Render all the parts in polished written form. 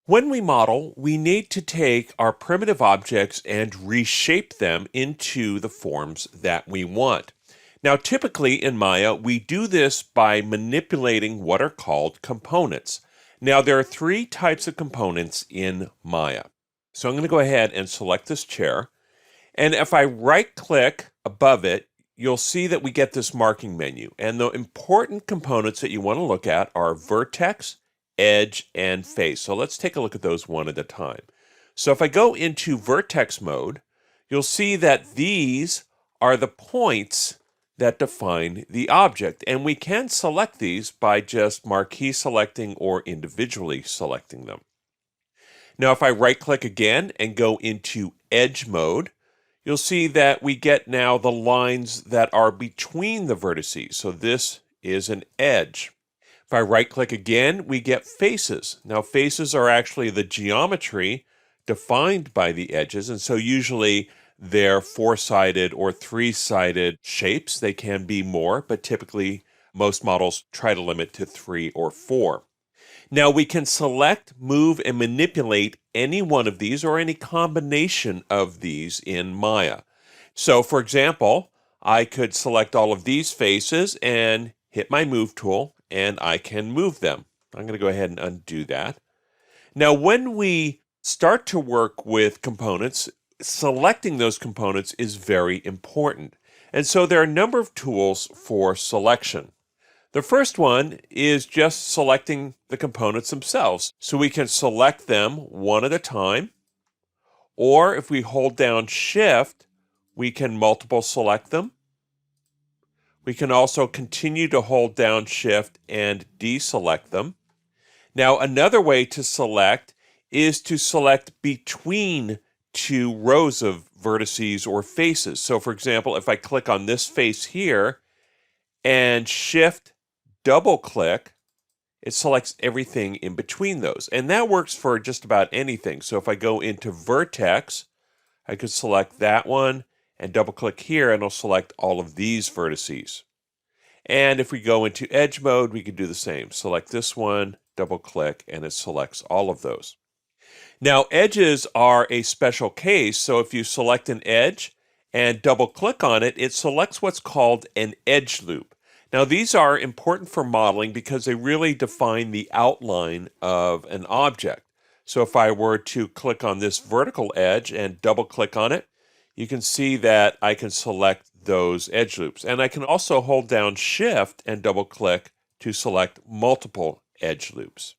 When we model, we need to take our primitive objects and reshape them into the forms that we want. Now, typically in Maya, we do this by manipulating what are called components. Now, there are three types of components in Maya. So I'm going to go ahead and select this chair. And if I right-click above it, you'll see that we get this marking menu. And the important components that you want to look at are vertex, edge, and face. So let's take a look at those one at a time. So if I go into vertex mode, you'll see that these are the points that define the object. And we can select these by just marquee selecting or individually selecting them. Now if I right-click again and go into edge mode, you'll see that we get now the lines that are between the vertices. So this is an edge. If I right-click again, we get faces. Now faces are actually the geometry defined by the edges, and so usually they're four-sided or three-sided shapes. They can be more, but typically most models try to limit to 3 or 4. Now we can select, move, and manipulate any one of these or any combination of these in Maya. So for example, I could select all of these faces and hit my move tool and I can move them. I'm going to go ahead and undo that. Now when we start to work with components, selecting those components is very important. And so there are a number of tools for selection. The first one is just selecting the components themselves. So we can select them one at a time, or if we hold down Shift, we can multiple select them. We can also continue to hold down Shift and deselect them. Now another way to select is to select between two rows of vertices or faces. So for example, if I click on this face here and Shift double click, it selects everything in between those. And that works for just about anything. So if I go into vertex, I could select that one and double click here and it'll select all of these vertices. And if we go into edge mode, we can do the same. Select this one, double click, and it selects all of those. Now edges are a special case. So if you select an edge and double click on it, it selects what's called an edge loop. Now these are important for modeling because they really define the outline of an object. So if I were to click on this vertical edge and double click on it, you can see that I can select those edge loops. And I can also hold down Shift and double click to select multiple edge loops.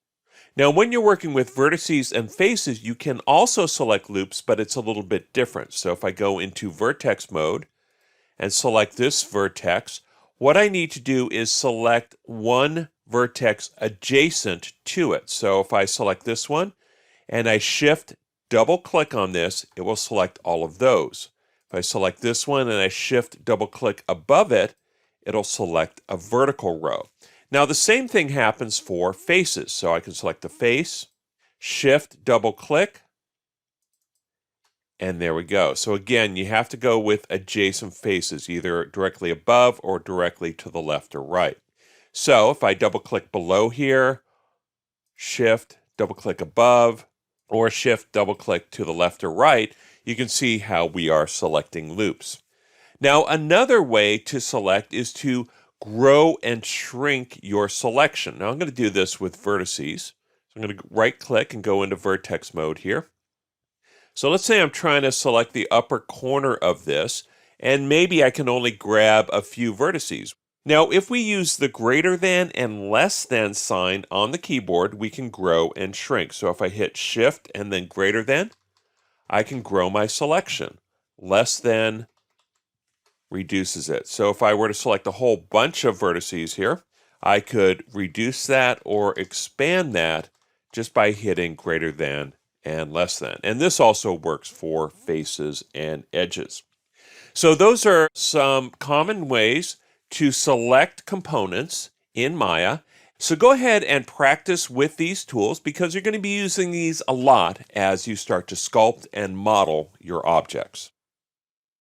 Now when you're working with vertices and faces, you can also select loops, but it's a little bit different. So if I go into vertex mode and select this vertex, what I need to do is select one vertex adjacent to it. So if I select this one and I Shift double click on this, it will select all of those. If I select this one and I Shift double click above it, it'll select a vertical row. Now the same thing happens for faces. So I can select the face, Shift double click, and there we go. So again, you have to go with adjacent faces, either directly above or directly to the left or right. So if I double click below here, Shift, double click above, or Shift, double click to the left or right, you can see how we are selecting loops. Now another way to select is to grow and shrink your selection. Now I'm going to do this with vertices. So I'm going to right click and go into vertex mode here. So let's say I'm trying to select the upper corner of this, and maybe I can only grab a few vertices. Now, if we use the greater than and less than sign on the keyboard, we can grow and shrink. So if I hit Shift and then greater than, I can grow my selection. Less than reduces it. So if I were to select a whole bunch of vertices here, I could reduce that or expand that just by hitting greater than and less than. And this also works for faces and edges. So those are some common ways to select components in Maya. So go ahead and practice with these tools because you're going to be using these a lot as you start to sculpt and model your objects.